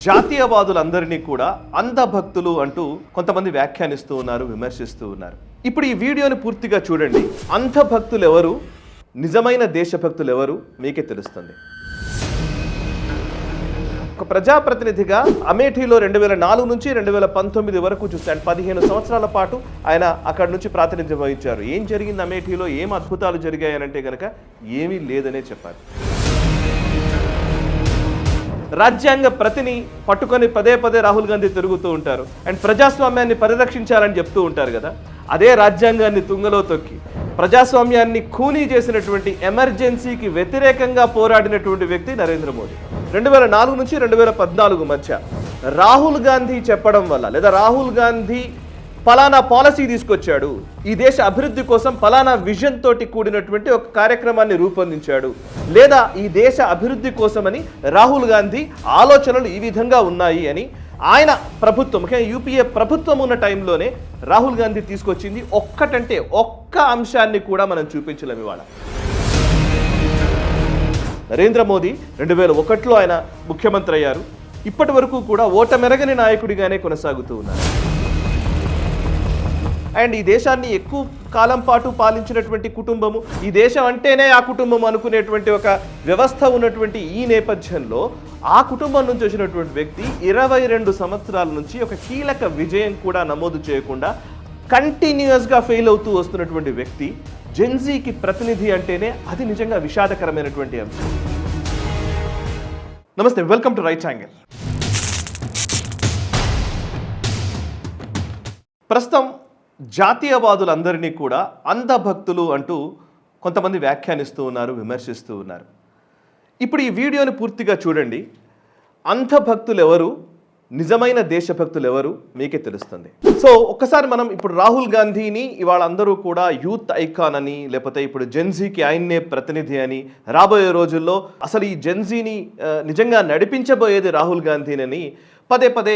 జాతీయవాదులందరినీ కూడా అంధభక్తులు అంటూ కొంతమంది వ్యాఖ్యానిస్తూ ఉన్నారు, విమర్శిస్తూ ఉన్నారు. ఇప్పుడు ఈ వీడియోని పూర్తిగా చూడండి. అంధభక్తులు ఎవరు, నిజమైన దేశభక్తులు ఎవరు మీకే తెలుస్తుంది. ఒక ప్రజాప్రతినిధిగా అమేఠీలో 2004 నుంచి 2019 వరకు చూస్తే 15 సంవత్సరాల పాటు ఆయన అక్కడి నుంచి ప్రాతినిధ్యం వహించారు. ఏం జరిగింది అమేఠీలో, ఏం అద్భుతాలు జరిగాయనంటే కనుక ఏమీ లేదనే చెప్పారు. రాజ్యాంగ ప్రతిని పట్టుకొని పదే పదే రాహుల్ గాంధీ తిరుగుతూ ఉంటారు అండ్ ప్రజాస్వామ్యాన్ని పరిరక్షించాలని చెప్తూ ఉంటారు కదా. అదే రాజ్యాంగాన్ని తుంగలో తొక్కి ప్రజాస్వామ్యాన్ని ఖూనీ చేసినటువంటి, ఎమర్జెన్సీకి వ్యతిరేకంగా పోరాడినటువంటి వ్యక్తి నరేంద్ర మోదీ. 2004 నుంచి 2014 మధ్య రాహుల్ గాంధీ చెప్పడం వల్ల, లేదా రాహుల్ గాంధీ ఫలానా పాలసీ తీసుకొచ్చాడు, ఈ దేశ అభివృద్ధి కోసం ఫలానా విజన్ తోటి కూడినటువంటి ఒక కార్యక్రమాన్ని రూపొందించాడు, లేదా ఈ దేశ అభివృద్ధి కోసమని రాహుల్ గాంధీ ఆలోచనలు ఈ విధంగా ఉన్నాయి అని ఆయన ప్రభుత్వం, ముఖ్యంగా యూపీఏ ప్రభుత్వం ఉన్న టైంలోనే రాహుల్ గాంధీ తీసుకొచ్చింది ఒక్కటంటే ఒక్క అంశాన్ని కూడా మనం చూపించలేము. ఇవాళ నరేంద్ర మోదీ 2001లో ఆయన ముఖ్యమంత్రి అయ్యారు. ఇప్పటి వరకు కూడా ఓటమెరగని నాయకుడిగానే కొనసాగుతూ ఉన్నారు. అండ్ ఈ దేశాన్ని ఎక్కువ కాలం పాటు పాలించినటువంటి కుటుంబము, ఈ దేశం అంటేనే ఆ కుటుంబం అనుకునేటువంటి ఒక వ్యవస్థ ఉన్నటువంటి ఈ నేపథ్యంలో ఆ కుటుంబం నుంచి వచ్చినటువంటి వ్యక్తి 22 సంవత్సరాల నుంచి ఒక కీలక విజయం కూడా నమోదు చేయకుండా కంటిన్యూస్గా ఫెయిల్ అవుతూ వస్తున్నటువంటి వ్యక్తి జెన్జీకి ప్రతినిధి అంటేనే అది నిజంగా విషాదకరమైనటువంటి అంశం. నమస్తే, వెల్కమ్ టు రైట్ యాంగిల్. ప్రస్తుతం జాతీయవాదులందరినీ కూడా అంధభక్తులు అంటూ కొంతమంది వ్యాఖ్యానిస్తూ ఉన్నారు, విమర్శిస్తూ ఉన్నారు. ఇప్పుడు ఈ వీడియోని పూర్తిగా చూడండి. అంధభక్తులు ఎవరు, నిజమైన దేశభక్తులు ఎవరు మీకే తెలుస్తుంది. సో ఒక్కసారి మనం ఇప్పుడు రాహుల్ గాంధీని ఇవాళ అందరూ కూడా యూత్ ఐకాన్ అని, లేకపోతే ఇప్పుడు జెన్జీకి ఆయన్నే ప్రతినిధి అని, రాబోయే రోజుల్లో అసలు ఈ జెన్జీని నిజంగా నడిపించబోయేది రాహుల్ గాంధీనని పదే పదే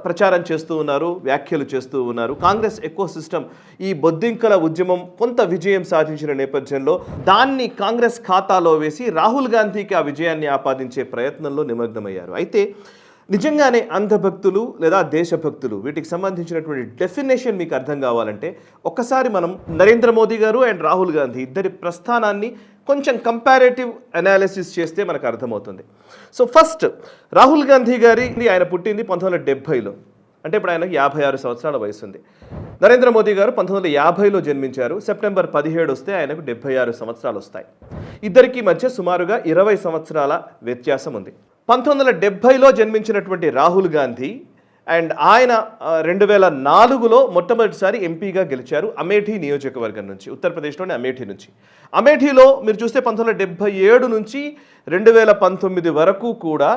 ప్రచారం చేస్తూ ఉన్నారు, వ్యాఖ్యలు చేస్తూ ఉన్నారు. కాంగ్రెస్ ఎకో సిస్టమ్ ఈ బొద్దింకల ఉద్యమం కొంత విజయం సాధించిన నేపథ్యంలో దాన్ని కాంగ్రెస్ ఖాతాలో వేసి రాహుల్ గాంధీకి ఆ విజయాన్ని ఆపాదించే ప్రయత్నంలో నిమగ్నమయ్యారు. అయితే నిజంగానే అంధభక్తులు లేదా దేశభక్తులు, వీటికి సంబంధించినటువంటి డెఫినేషన్ మీకు అర్థం కావాలంటే ఒక్కసారి మనం నరేంద్ర మోదీ గారు అండ్ రాహుల్ గాంధీ ఇద్దరి ప్రస్థానాన్ని కొంచెం కంపారేటివ్ అనాలిసిస్ చేస్తే మనకు అర్థమవుతుంది. సో ఫస్ట్ రాహుల్ గాంధీ గారి ఆయన పుట్టింది 1970లో, అంటే ఇప్పుడు ఆయనకు 56 సంవత్సరాల వయసు ఉంది. నరేంద్ర మోదీ గారు 1950లో జన్మించారు. సెప్టెంబర్ 17 వస్తే ఆయనకు 76 సంవత్సరాలు వస్తాయి. ఇద్దరికి మధ్య సుమారుగా 20 సంవత్సరాల వ్యత్యాసం ఉంది. 1970లో జన్మించినటువంటి రాహుల్ గాంధీ అండ్ ఆయన 2004లో మొట్టమొదటిసారి ఎంపీగా గెలిచారు అమేఠీ నియోజకవర్గం నుంచి, ఉత్తరప్రదేశ్లోని అమేఠీ నుంచి. అమేఠీలో మీరు చూస్తే 1977 నుంచి 2019 వరకు కూడా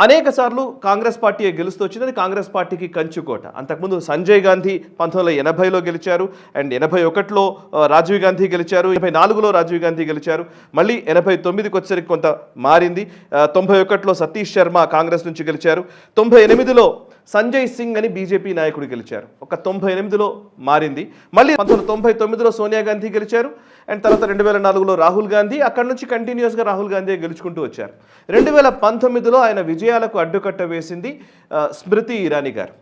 అనేక సార్లు కాంగ్రెస్ పార్టీ గెలుస్తూ వచ్చింది. అది కాంగ్రెస్ పార్టీకి కంచుకోట. అంతకుముందు సంజయ్ గాంధీ 1980లో గెలిచారు అండ్ 81లో రాజీవ్ గాంధీ గెలిచారు, 84లో రాజీవ్ గాంధీ గెలిచారు. మళ్ళీ 89కి వచ్చేసరికి కొంత మారింది. 91లో సతీష్ శర్మ కాంగ్రెస్ నుంచి గెలిచారు. 98లో సంజయ్ సింగ్ అని బీజేపీ నాయకుడు గెలిచారు. ఒక 98లో మారింది. మళ్ళీ 1999లో సోనియా గాంధీ గెలిచారు అండ్ తర్వాత 2004లో రాహుల్ గాంధీ. అక్కడ నుంచి కంటిన్యూస్గా రాహుల్ గాంధీ గెలుచుకుంటూ వచ్చారు. 2019లో ఆయన విజయాలకు అడ్డుకట్ట వేసింది స్మృతి ఇరానీ గారు.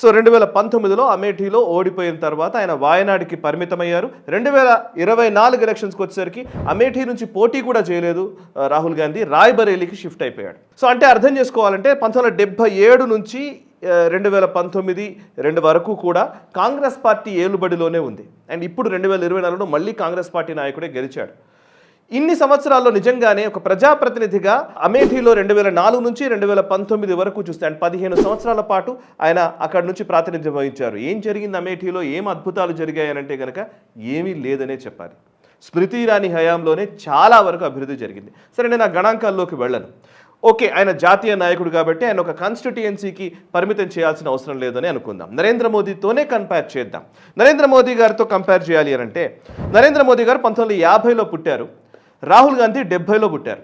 సో 2019లో అమేఠీలో ఓడిపోయిన తర్వాత ఆయన వాయనాడికి పరిమితమయ్యారు. 2024 ఎలక్షన్స్కి వచ్చేసరికి అమేఠీ నుంచి పోటీ కూడా చేయలేదు రాహుల్ గాంధీ, రాయ్బరేలీకి షిఫ్ట్ అయిపోయాడు. సో అంటే అర్థం చేసుకోవాలంటే 1977 నుంచి 2019 వరకు కూడా కాంగ్రెస్ పార్టీ ఏలుబడిలోనే ఉంది అండ్ ఇప్పుడు 2024లో మళ్ళీ కాంగ్రెస్ పార్టీ నాయకుడే గెలిచాడు. ఇన్ని సంవత్సరాల్లో నిజంగానే ఒక ప్రజాప్రతినిధిగా అమేఠీలో 2004 నుంచి 2019 వరకు చూస్తే 15 సంవత్సరాల పాటు ఆయన అక్కడి నుంచి ప్రాతినిధ్యం వహించారు. ఏం జరిగింది అమేఠీలో, ఏం అద్భుతాలు జరిగాయనంటే కనుక ఏమీ లేదనే చెప్పాలి. స్మృతి ఇరానీ హయాంలోనే చాలా వరకు అభివృద్ధి జరిగింది. సరే, నేను ఆ గణాంకాల్లోకి వెళ్ళను. ఓకే, ఆయన జాతీయ నాయకుడు కాబట్టి ఆయన ఒక కాన్స్టిట్యుయెన్సీకి పరిమితం చేయాల్సిన అవసరం లేదని అనుకుందాం. నరేంద్ర మోదీతోనే కంపేర్ చేద్దాం. నరేంద్ర మోదీ గారితో కంపేర్ చేయాలి అని అంటే నరేంద్ర మోదీ గారు 1950లో పుట్టారు, రాహుల్ గాంధీ 70లో పుట్టారు.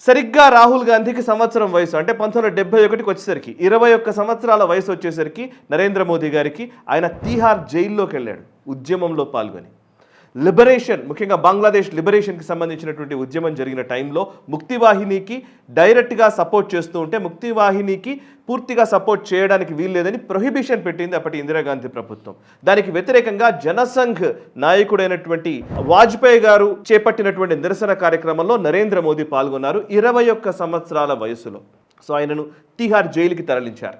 సరిగ్గా రాహుల్ గాంధీకి సంవత్సరం వయసు, అంటే 1971కి వచ్చేసరికి 21 సంవత్సరాల వయసు వచ్చేసరికి నరేంద్ర మోదీ గారికి ఆయన తీహార్ జైల్లోకి వెళ్ళాడు ఉద్యమంలో పాల్గొని. లిబరేషన్, ముఖ్యంగా బంగ్లాదేశ్ లిబరేషన్కి సంబంధించినటువంటి ఉద్యమం జరిగిన టైంలో ముక్తివాహినికి డైరెక్ట్గా సపోర్ట్ చేస్తూ ఉంటే ముక్తివాహినికి పూర్తిగా సపోర్ట్ చేయడానికి వీల్లేదని ప్రొహిబిషన్ పెట్టింది అప్పటి ఇందిరాగాంధీ ప్రభుత్వం. దానికి వ్యతిరేకంగా జనసంఘ్ నాయకుడైనటువంటి వాజ్పేయి గారు చేపట్టినటువంటి నిరసన కార్యక్రమంలో నరేంద్ర మోదీ పాల్గొన్నారు 21 సంవత్సరాల వయసులో. సో ఆయనను తిహార్ జైలుకి తరలించారు.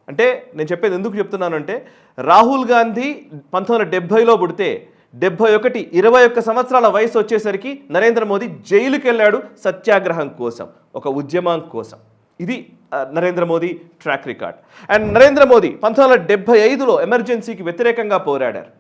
అంటే నేను చెప్పేది ఎందుకు చెప్తున్నానంటే, రాహుల్ గాంధీ 1970లో పుడితే 71 21 సంవత్సరాల వయసు వచ్చేసరికి నరేంద్ర మోదీ జైలుకి వెళ్ళాడు సత్యాగ్రహం కోసం, ఒక ఉద్యమం కోసం. ఇది Narendra Modi track record. And Narendra Modi 1975లో ఎమర్జెన్సీకి వ్యతిరేకంగా పోరాడారు.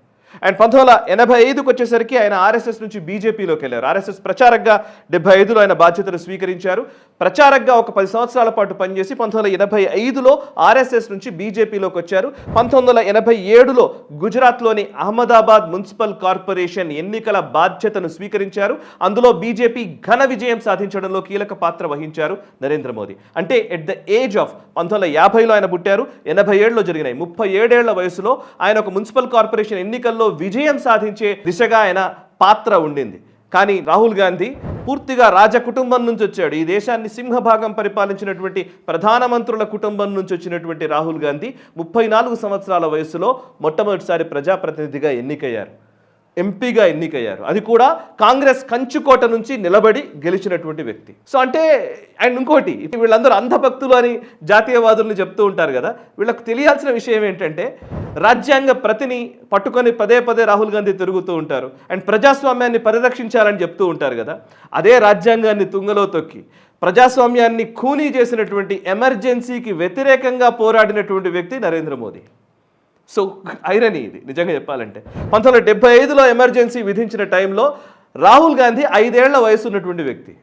అండ్ 1985కి వచ్చేసరికి ఆయన ఆర్ఎస్ఎస్ నుంచి బీజేపీలోకి వెళ్ళారు. ఆర్ఎస్ఎస్ ప్రచారకగా 75లో ఆయన బాధ్యతలు స్వీకరించారు. ప్రచారకగా ఒక 10 సంవత్సరాల పాటు పనిచేసి 1985లో ఆర్ఎస్ఎస్ నుంచి బీజేపీలోకి వచ్చారు. 1987లో గుజరాత్లోని అహ్మదాబాద్ మున్సిపల్ కార్పొరేషన్ ఎన్నికల బాధ్యతను స్వీకరించారు. అందులో బీజేపీ ఘన విజయం సాధించడంలో కీలక పాత్ర వహించారు నరేంద్ర మోదీ. అంటే ఎట్ ద ఏజ్ ఆఫ్ 1950లో ఆయన పుట్టారు, 87లో జరిగినాయి. 37 ఏళ్ల వయసులో ఆయన ఒక మున్సిపల్ కార్పొరేషన్ ఎన్నికల్లో విజయం సాధించే దిశగా ఆయన పాత్ర ఉండింది. కానీ రాహుల్ గాంధీ పూర్తిగా రాజకుటుంబం నుంచి వచ్చాడు. ఈ దేశాన్ని సింహభాగం పరిపాలించినటువంటి ప్రధానమంత్రుల కుటుంబం నుంచి వచ్చినటువంటి రాహుల్ గాంధీ 34 సంవత్సరాల వయసులో మొట్టమొదటిసారి ప్రజాప్రతినిధిగా ఎన్నికయ్యారు, ఎంపీగా ఎన్నికయ్యారు. అది కూడా కాంగ్రెస్ కంచుకోట నుంచి నిలబడి గెలిచినటువంటి వ్యక్తి. సో అంటే అండ్ ఇంకోటి, వీళ్ళందరూ అంధభక్తులు అని జాతీయవాదుల్ని చెప్తూ ఉంటారు కదా, వీళ్ళకు తెలియాల్సిన విషయం ఏంటంటే రాజ్యాంగ ప్రతిని పట్టుకొని పదే పదే రాహుల్ గాంధీ తిరుగుతూ ఉంటారు. అండ్ ప్రజాస్వామ్యాన్ని పరిరక్షించాలని చెప్తూ ఉంటారు కదా, అదే రాజ్యాంగాన్ని తుంగలో తొక్కి ప్రజాస్వామ్యాన్ని ఖూనీ చేసినటువంటి, ఎమర్జెన్సీకి వ్యతిరేకంగా పోరాడినటువంటి వ్యక్తి నరేంద్ర మోదీ. సో ఐరనీ ఇది నిజంగా చెప్పాలంటే. 1975లో ఎమర్జెన్సీ విధించిన టైంలో రాహుల్ గాంధీ 5 ఏళ్ల వయసు ఉన్నటువంటి వ్యక్తి.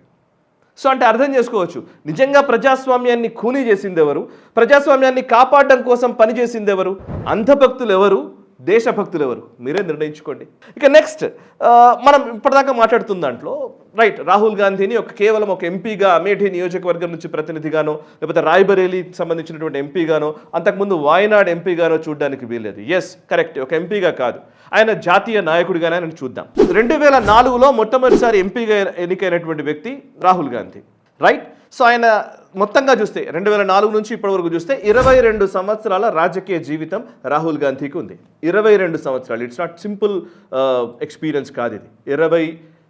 సో అంటే అర్థం చేసుకోవచ్చు, నిజంగా ప్రజాస్వామ్యాన్ని ఖూనీ చేసింది ఎవరు, ప్రజాస్వామ్యాన్ని కాపాడడం కోసం పనిచేసింది ఎవరు, అంధభక్తులు ఎవరు, దేశభక్తులు ఎవరు, మీరే నిర్ణయించుకోండి. ఇక నెక్స్ట్ మనం ఇప్పటిదాకా మాట్లాడుతున్న దాంట్లో రైట్, రాహుల్ గాంధీని కేవలం ఒక ఎంపీగా అమేఠీ నియోజకవర్గం నుంచి ప్రతినిధిగానో, లేకపోతే రాయ్బరేలీకి సంబంధించినటువంటి ఎంపీగానో, అంతకుముందు వాయనాడ్ ఎంపీగానో చూడడానికి వీల్లేదు. ఎస్ కరెక్ట్, ఒక ఎంపీగా కాదు, ఆయన జాతీయ నాయకుడిగానే ఆయన చూద్దాం. 2004లో మొట్టమొదటిసారి ఎంపీగా ఎన్నికైనటువంటి వ్యక్తి రాహుల్ గాంధీ, రైట్. సో ఆయన మొత్తంగా చూస్తే 2004 నుంచి ఇప్పటి వరకు చూస్తే 22 సంవత్సరాల రాజకీయ జీవితం రాహుల్ గాంధీకి ఉంది. 22 సంవత్సరాలు, ఇట్స్ నాట్ సింపుల్ ఎక్స్పీరియన్స్ కాదు ఇది.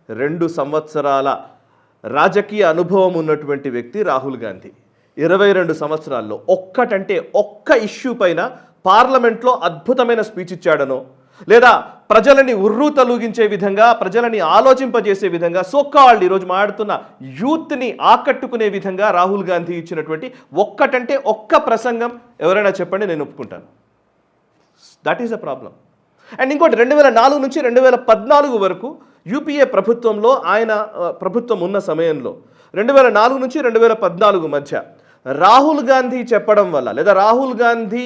22 సంవత్సరాల రాజకీయ అనుభవం ఉన్నటువంటి వ్యక్తి రాహుల్ గాంధీ. 22 సంవత్సరాల్లో ఒక్క ఇష్యూ పైన పార్లమెంట్లో అద్భుతమైన స్పీచ్ ఇచ్చాడనో, లేదా ప్రజలని ఉర్రూ తలూగించే విధంగా, ప్రజలని ఆలోచింపజేసే విధంగా, సోకాల్డ్ ఈరోజు మాట్లాడుతున్న యూత్ని ఆకట్టుకునే విధంగా రాహుల్ గాంధీ ఇచ్చినటువంటి ఒక్క ప్రసంగం ఎవరైనా చెప్పండి, నేను ఒప్పుకుంటాను. That is a problem. And ఇంకోటి, 2004 నుంచి 2014 వరకు యూపీఏ ప్రభుత్వంలో ఆయన ప్రభుత్వం ఉన్న సమయంలో 2004 నుంచి 2014 మధ్య రాహుల్ గాంధీ చెప్పడం వల్ల, లేదా రాహుల్ గాంధీ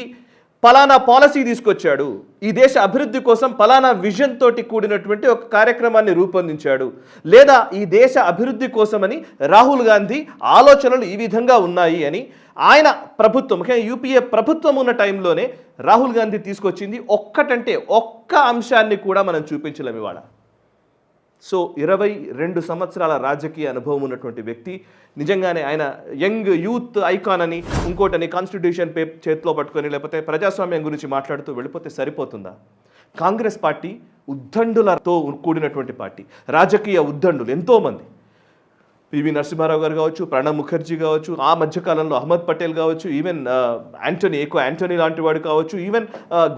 పలానా పాలసీ తీసుకొచ్చాడు, ఈ దేశ అభివృద్ధి కోసం పలానా విజన్ తోటి కూడినటువంటి ఒక కార్యక్రమాన్ని రూపొందించాడు, లేదా ఈ దేశ అభివృద్ధి కోసమని రాహుల్ గాంధీ ఆలోచనలు ఈ విధంగా ఉన్నాయి అని ఆయన ప్రభుత్వం, ముఖ్యంగా యూపీఏ ప్రభుత్వం ఉన్న టైంలోనే రాహుల్ గాంధీ తీసుకొచ్చింది ఒక్క అంశాన్ని కూడా మనం చూపించలేము ఇవాళ. సో 22 సంవత్సరాల రాజకీయ అనుభవం ఉన్నటువంటి వ్యక్తి, నిజంగానే ఆయన యంగ్ యూత్ ఐకాన్ అని, ఇంకోటని, కాన్స్టిట్యూషన్ చేతిలో పట్టుకొని, లేకపోతే ప్రజాస్వామ్యం గురించి మాట్లాడుతూ వెళ్ళిపోతే సరిపోతుందా? కాంగ్రెస్ పార్టీ ఉద్దండులతో కూడినటువంటి పార్టీ, రాజకీయ ఉద్దండులు ఎంతోమంది, పివి నరసింహారావు గారు కావచ్చు, ప్రణబ్ ముఖర్జీ కావచ్చు, ఆ మధ్యకాలంలో అహ్మద్ పటేల్ కావచ్చు, ఈవెన్ యాంటోనీ లాంటి వాడు కావచ్చు, ఈవెన్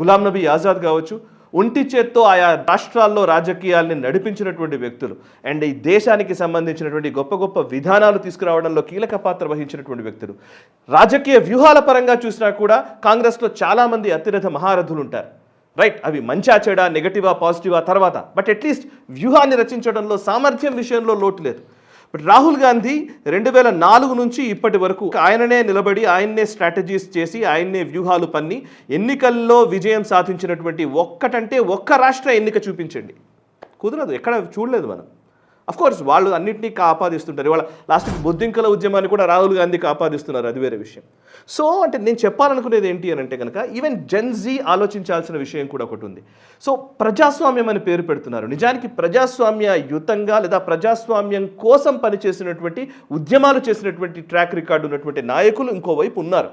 గులాం నబీ ఆజాద్ కావచ్చు, ఒంటి చేత్తో ఆయా రాష్ట్రాల్లో రాజకీయాల్ని నడిపించినటువంటి వ్యక్తులు, అండ్ ఈ దేశానికి సంబంధించినటువంటి గొప్ప గొప్ప విధానాలు తీసుకురావడంలో కీలక పాత్ర వహించినటువంటి వ్యక్తులు. రాజకీయ వ్యూహాల పరంగా చూసినా కూడా కాంగ్రెస్లో చాలామంది అతిరథ మహారథులు ఉంటారు, రైట్. అవి మంచా చెడా, నెగటివా పాజిటివా తర్వాత, బట్ అట్లీస్ట్ వ్యూహాన్ని రచించడంలో, సామర్థ్యం విషయంలో లోటు లేదు. బట్ రాహుల్ గాంధీ 2004 నుంచి ఇప్పటి వరకు ఆయననే నిలబడి, ఆయన్నే స్ట్రాటజీస్ చేసి, ఆయన్నే వ్యూహాలు పన్ని ఎన్నికల్లో విజయం సాధించినటువంటి ఒక్క రాష్ట్ర ఎన్నిక చూపించండి, కుదరదు, ఎక్కడ చూడలేదు మనం. కోర్స్ వాళ్ళు అన్నింటినీ ఆపాదిస్తుంటారు. ఇవాళ లాస్ట్కి బొద్దింకల ఉద్యమాన్ని కూడా రాహుల్ గాంధీకి ఆపాదిస్తున్నారు, అది వేరే విషయం. సో అంటే నేను చెప్పాలనుకునేది ఏంటి అని అంటే కనుక ఈవెన్ జెన్జీ ఆలోచించాల్సిన విషయం కూడా ఒకటి ఉంది. సో ప్రజాస్వామ్యం అని పేరు పెడుతున్నారు. నిజానికి ప్రజాస్వామ్య యుతంగా లేదా ప్రజాస్వామ్యం కోసం పనిచేసినటువంటి ఉద్యమాలు చేసినటువంటి ట్రాక్ రికార్డు ఉన్నటువంటి నాయకులు ఇంకోవైపు ఉన్నారు.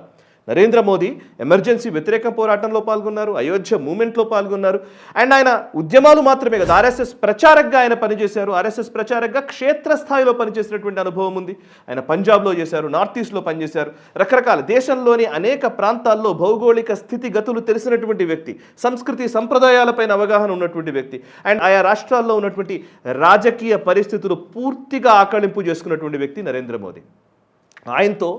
నరేంద్ర మోదీ ఎమర్జెన్సీ వ్యతిరేక పోరాటంలో పాల్గొన్నారు, అయోధ్య మూమెంట్లో పాల్గొన్నారు. అండ్ ఆయన ఉద్యమాలు మాత్రమే కదా, ఆర్ఎస్ఎస్ ప్రచారకగా ఆయన పనిచేశారు. ఆర్ఎస్ఎస్ ప్రచారకగా క్షేత్రస్థాయిలో పనిచేసినటువంటి అనుభవం ఉంది. ఆయన పంజాబ్లో చేశారు, నార్త్ ఈస్ట్లో పనిచేశారు, రకరకాల దేశంలోని అనేక ప్రాంతాల్లో భౌగోళిక స్థితిగతులు తెలిసినటువంటి వ్యక్తి, సంస్కృతి సంప్రదాయాలపైన అవగాహన ఉన్నటువంటి వ్యక్తి. అండ్ ఆయా రాష్ట్రాల్లో ఉన్నటువంటి రాజకీయ పరిస్థితులు పూర్తిగా ఆకళింపు చేసుకున్నటువంటి వ్యక్తి నరేంద్ర మోదీ. ఆయనతో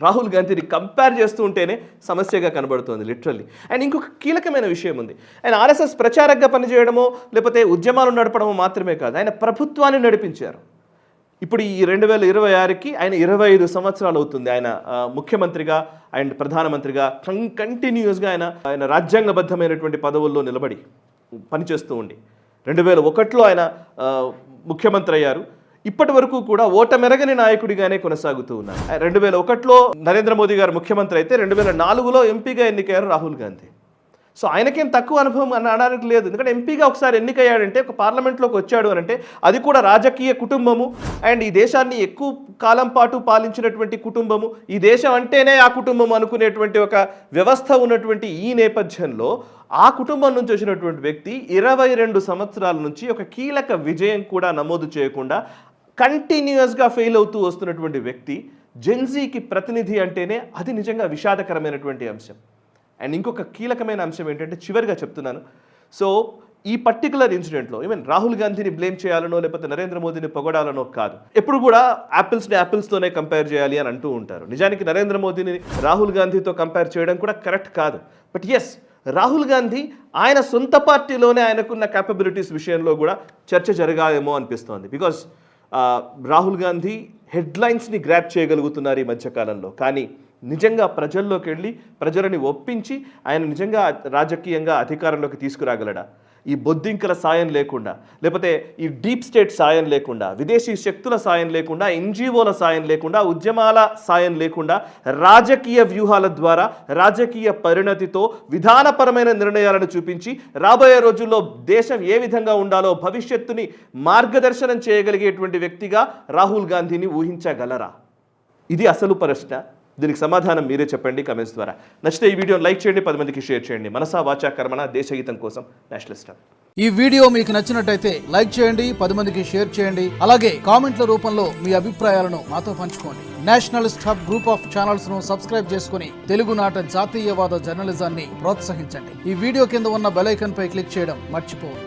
రాహుల్ గాంధీని కంపేర్ చేస్తూ ఉంటేనే సమస్యగా కనబడుతోంది లిటరల్లీ. అండ్ ఇంకొక కీలకమైన విషయం ఉంది. ఆయన ఆర్ఎస్ఎస్ ప్రచారకగా పనిచేయడమో లేకపోతే ఉద్యమాలు నడపడమో మాత్రమే కాదు, ఆయన ప్రభుత్వాన్ని నడిపించారు. ఇప్పుడు ఈ 2026కి ఆయన 25 సంవత్సరాలు అవుతుంది ఆయన ముఖ్యమంత్రిగా అండ్ ప్రధానమంత్రిగా కంటిన్యూస్గా ఆయన రాజ్యాంగబద్ధమైనటువంటి పదవుల్లో నిలబడి పనిచేస్తూ ఉండి 2001లో ఆయన ముఖ్యమంత్రి అయ్యారు. ఇప్పటి వరకు కూడా ఓటమెరగని నాయకుడిగానే కొనసాగుతూ ఉన్నారు. 2001లో నరేంద్ర మోదీ గారు ముఖ్యమంత్రి అయితే 2004లో ఎంపీగా ఎన్నికయ్యారు రాహుల్ గాంధీ. సో ఆయనకేం తక్కువ అనుభవం అని అనడానికి లేదు. ఎందుకంటే ఎంపీగా ఒకసారి ఎన్నికయ్యాడంటే, ఒక పార్లమెంట్లోకి వచ్చాడు అని అంటే అది కూడా రాజకీయ కుటుంబము అండ్ ఈ దేశాన్ని ఎక్కువ కాలం పాటు పాలించినటువంటి కుటుంబము, ఈ దేశం అంటేనే ఆ కుటుంబం అనుకునేటువంటి ఒక వ్యవస్థ ఉన్నటువంటి ఈ నేపథ్యంలో ఆ కుటుంబం నుంచి వచ్చినటువంటి వ్యక్తి 22 సంవత్సరాల నుంచి ఒక కీలక విజయం కూడా నమోదు చేయకుండా కంటిన్యూస్గా ఫెయిల్ అవుతూ వస్తున్నటువంటి వ్యక్తి జెన్జీకి ప్రతినిధి అంటేనే అది నిజంగా విషాదకరమైనటువంటి అంశం. అండ్ ఇంకొక కీలకమైన అంశం ఏంటంటే, చివరిగా చెప్తున్నాను, సో ఈ పర్టికులర్ ఇన్సిడెంట్లో ఈవెన్ రాహుల్ గాంధీని బ్లేమ్ చేయాలనో లేకపోతే నరేంద్ర మోదీని పొగడాలనో కాదు. ఎప్పుడు కూడా యాపిల్స్ని యాపిల్స్తోనే కంపేర్ చేయాలి అని అంటూ ఉంటారు. నిజానికి నరేంద్ర మోదీని రాహుల్ గాంధీతో కంపేర్ చేయడం కూడా కరెక్ట్ కాదు. బట్ ఎస్, రాహుల్ గాంధీ ఆయన సొంత పార్టీలోనే ఆయనకున్న క్యాపబిలిటీస్ విషయంలో కూడా చర్చ జరగాలేమో అనిపిస్తోంది. బికాజ్ రాహుల్ గాంధీ హెడ్లైన్స్ని గ్రాప్ చేయగలుగుతున్నారు ఈ మధ్యకాలంలో, కానీ నిజంగా ప్రజల్లోకి వెళ్ళి ప్రజలని ఒప్పించి ఆయన నిజంగా రాజకీయంగా అధికారంలోకి తీసుకురాగలడా? ఈ బొద్దింకల సాయం లేకుండా, లేకపోతే ఈ డీప్ స్టేట్ సాయం లేకుండా, విదేశీ శక్తుల సాయం లేకుండా, ఎన్జిఓల సాయం లేకుండా, ఉద్యమాల సాయం లేకుండా, రాజకీయ వ్యూహాల ద్వారా రాజకీయ పరిణతితో విధానపరమైన నిర్ణయాలను చూపించి రాబోయే రోజుల్లో దేశం ఏ విధంగా ఉండాలో భవిష్యత్తుని మార్గదర్శనం చేయగలిగేటువంటి వ్యక్తిగా రాహుల్ గాంధీని ఊహించగలరా? ఇది అసలు ప్రశ్న. దీనికి సమాధానం మీరే చెప్పండి కమెంట్స్ ద్వారా. నచ్చితే ఈ వీడియోని లైక్ చేయండి, 10 మందికి షేర్ చేయండి. మనసా వాచా కర్మణ, దేశహితం కోసం నేషనలిస్ట్. ఈ వీడియో మీకు నచ్చినట్టయితే లైక్ చేయండి, 10 మందికి షేర్ చేయండి. అలాగే కామెంట్ల రూపంలో మీ అభిప్రాయాలను మాతో పంచుకోండి. Nationalist hub group of channels ను సబ్స్క్రైబ్ చేసుకుని తెలుగునాట జాతీయవాద జర్నలిజాన్ని ప్రోత్సహించండి. ఈ వీడియో కింద ఉన్న బెల్ ఐకాన్ పై క్లిక్ చేయడం మర్చిపోవద్దు.